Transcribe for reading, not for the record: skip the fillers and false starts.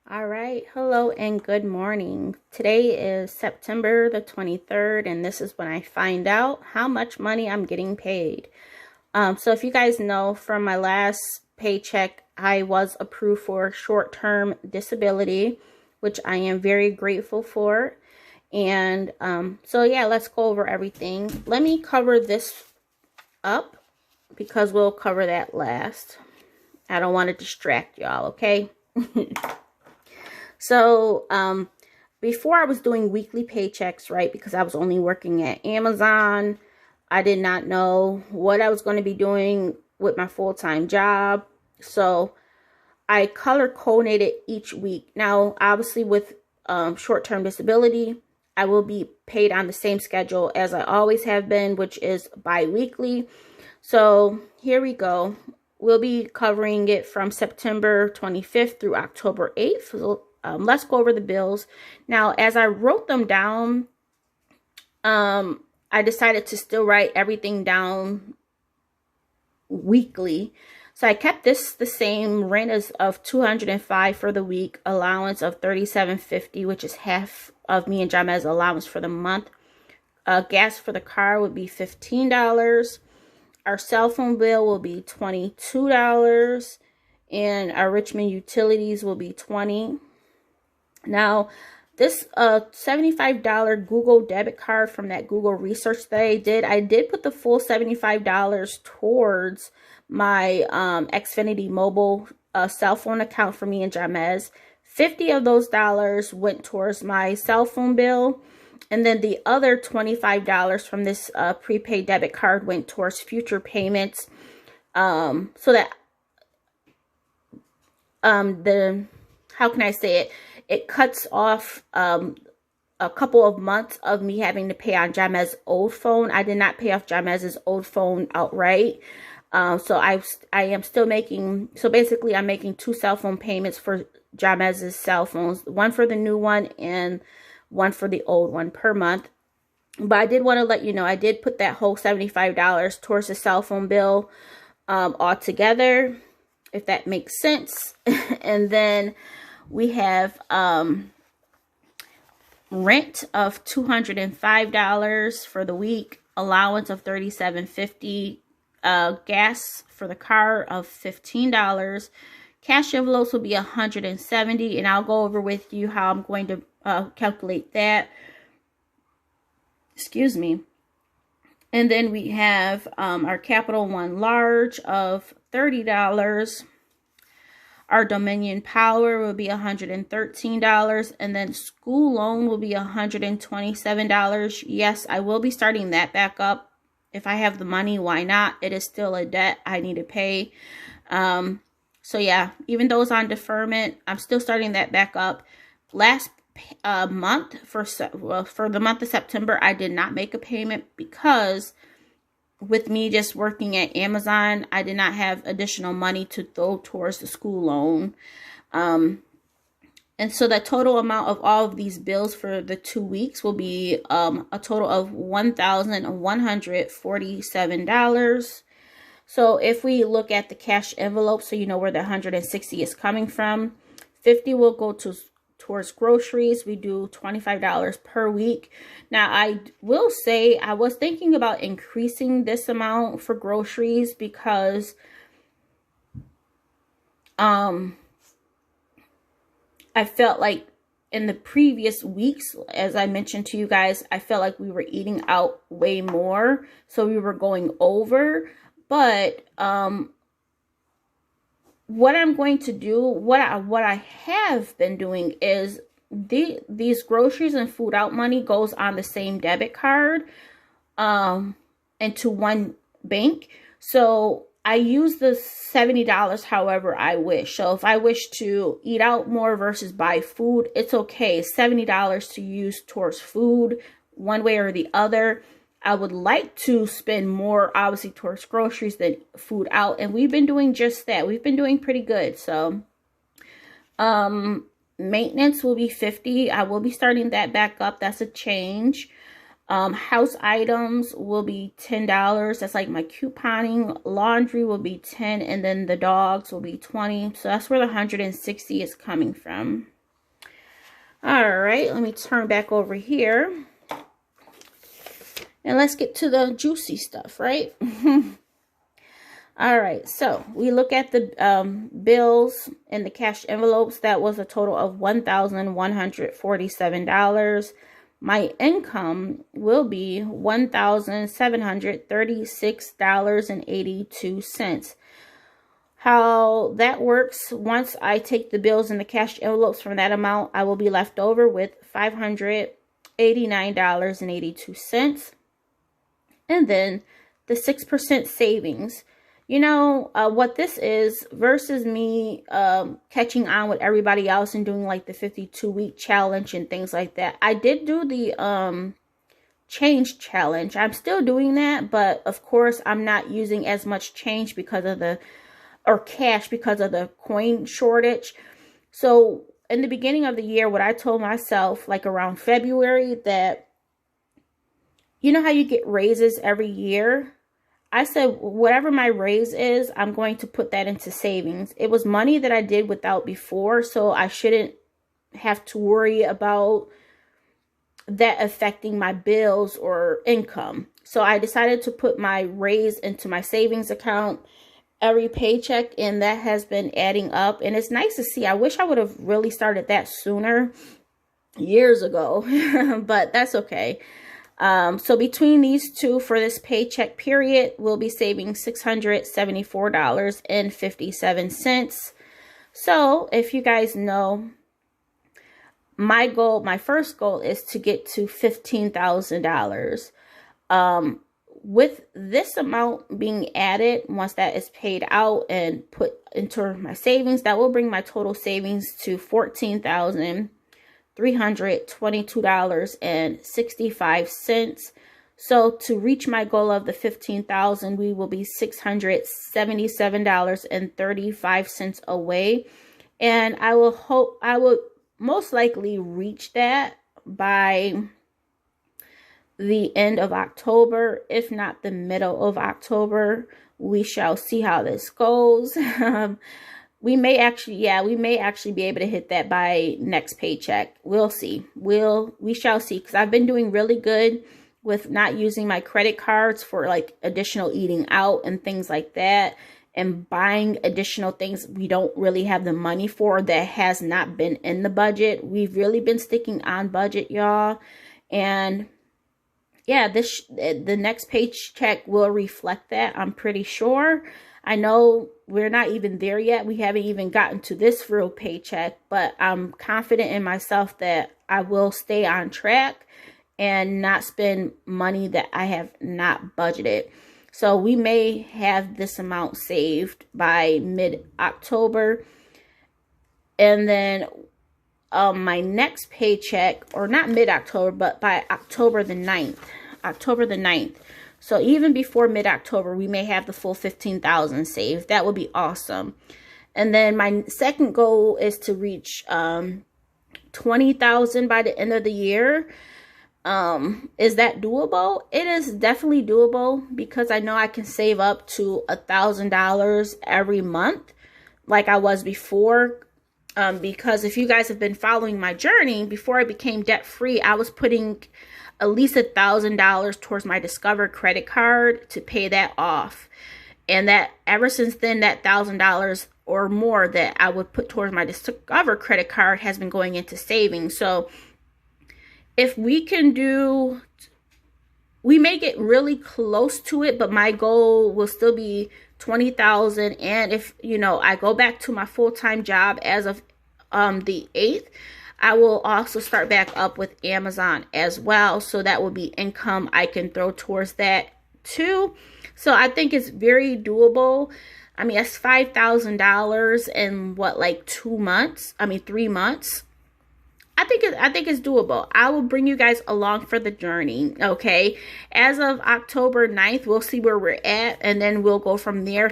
All right, hello and good morning. Today is September the 23rd, and this is when I find out how much money I'm getting paid. So if you guys know, from my last paycheck, I was approved for short-term disability, which I am very grateful for. And so yeah, let's go over everything. Let me cover this up because we'll cover that last. I don't want to distract y'all, okay? So, before I was doing weekly paychecks, right, because I was only working at Amazon, I did not know what I was going to be doing with my full-time job. So, I color coded each week. Now, obviously, with short-term disability, I will be paid on the same schedule as I always have been, which is bi-weekly. So, here we go. We'll be covering it from September 25th through October 8th. So, let's go over the bills. Now, as I wrote them down, I decided to still write everything down weekly. So I kept this the same. Rent is of $205 for the week, allowance of $37.50, which is half of me and Jamez's allowance for the month. Gas for the car would be $15. Our cell phone bill will be $22, and our Richmond utilities will be $20. Now, this $75 Google debit card from that Google research that I did put the full $75 towards my Xfinity mobile cell phone account for me and Jamez. 50 of those dollars went towards my cell phone bill, and then the other $25 from this prepaid debit card went towards future payments, so that how can I say it? It cuts off a couple of months of me having to pay on Jamez's old phone. I did not pay off Jamez's old phone outright. So I am still making, so basically I'm making 2 cell phone payments for Jamez's cell phones. One for the new one and one for the old one per month. But I did want to let you know, I did put that whole $75 towards the cell phone bill altogether, if that makes sense. And then we have rent of $205 for the week, allowance of $37.50, gas for the car of $15, cash envelopes will be $170, and I'll go over with you how I'm going to calculate that. Excuse me. And then we have our Capital One large of $30. Our Dominion Power will be $113, and then school loan will be $127. Yes, I will be starting that back up. If I have the money, why not? It is still a debt I need to pay. So yeah, even though it's on deferment, I'm still starting that back up. Last month, for the month of September, I did not make a payment because with me just working at Amazon, I did not have additional money to throw towards the school loan. And so the total amount of all of these bills for the 2 weeks will be a total of $1,147. So if we look at the cash envelope, so you know where the $160 is coming from, $50 will go towards groceries. We do $25 per week. Now, I will say I was thinking about increasing this amount for groceries because I felt like in the previous weeks, as I mentioned to you guys, I felt like we were eating out way more, so we were going over. But what I'm going to do, what I have been doing is these groceries and food out money goes on the same debit card into one bank. So I use the $70 however I wish. So if I wish to eat out more versus buy food, it's okay. $70 to use towards food one way or the other. I would like to spend more, obviously, towards groceries than food out. And we've been doing just that. We've been doing pretty good. So, maintenance will be $50. I will be starting that back up. That's a change. House items will be $10. That's like my couponing. Laundry will be $10. And then the dogs will be $20. So that's where the $160 is coming from. All right, let me turn back over here. And let's get to the juicy stuff, right? All right, so we look at the bills and the cash envelopes. That was a total of $1,147. My income will be $1,736.82. How that works, once I take the bills and the cash envelopes from that amount, I will be left over with $589.82. And then the 6% savings. You know, what this is versus me catching on with everybody else and doing like the 52-week challenge and things like that. I did do the change challenge. I'm still doing that, but of course I'm not using as much change because of the cash because of the coin shortage. So in the beginning of the year, what I told myself, like around February, that you know how you get raises every year? I said, whatever my raise is, I'm going to put that into savings. It was money that I did without before, so I shouldn't have to worry about that affecting my bills or income. So I decided to put my raise into my savings account every paycheck, and that has been adding up, and it's nice to see. I wish I would have really started that sooner, years ago, but that's okay. So between these two for this paycheck period, we'll be saving $674.57. So if you guys know, my goal, my first goal is to get to $15,000. With this amount being added, once that is paid out and put into my savings, that will bring my total savings to $14,322.65. So to reach my goal of the $15,000, we will be $677.35 away. And I will most likely reach that by the end of October, if not the middle of October. We shall see how this goes. We may actually be able to hit that by next paycheck. We'll see. We shall see, because I've been doing really good with not using my credit cards for like additional eating out and things like that, and buying additional things we don't really have the money for that has not been in the budget. We've really been sticking on budget, y'all. And yeah, the next paycheck will reflect that, I'm pretty sure. I know we're not even there yet. We haven't even gotten to this real paycheck, but I'm confident in myself that I will stay on track and not spend money that I have not budgeted. So we may have this amount saved by mid-October. And then my next paycheck, or not mid-October, but by October the 9th. So even before mid-October, we may have the full $15,000 saved. That would be awesome. And then my second goal is to reach $20,000 by the end of the year. Is that doable? It is definitely doable, because I know I can save up to $1,000 every month like I was before. Because if you guys have been following my journey, before I became debt-free, I was putting at least $1,000 towards my Discover credit card to pay that off. And that ever since then, that $1,000 or more that I would put towards my Discover credit card has been going into savings. So if we can do, we may get really close to it, but my goal will still be $20,000. And if, you know, I go back to my full-time job as of the 8th, I will also start back up with Amazon as well. So that will be income I can throw towards that too. So I think it's very doable. I mean, that's $5,000 in what, like 3 months? I think it's doable. I will bring you guys along for the journey, okay? As of October 9th, we'll see where we're at, and then we'll go from there.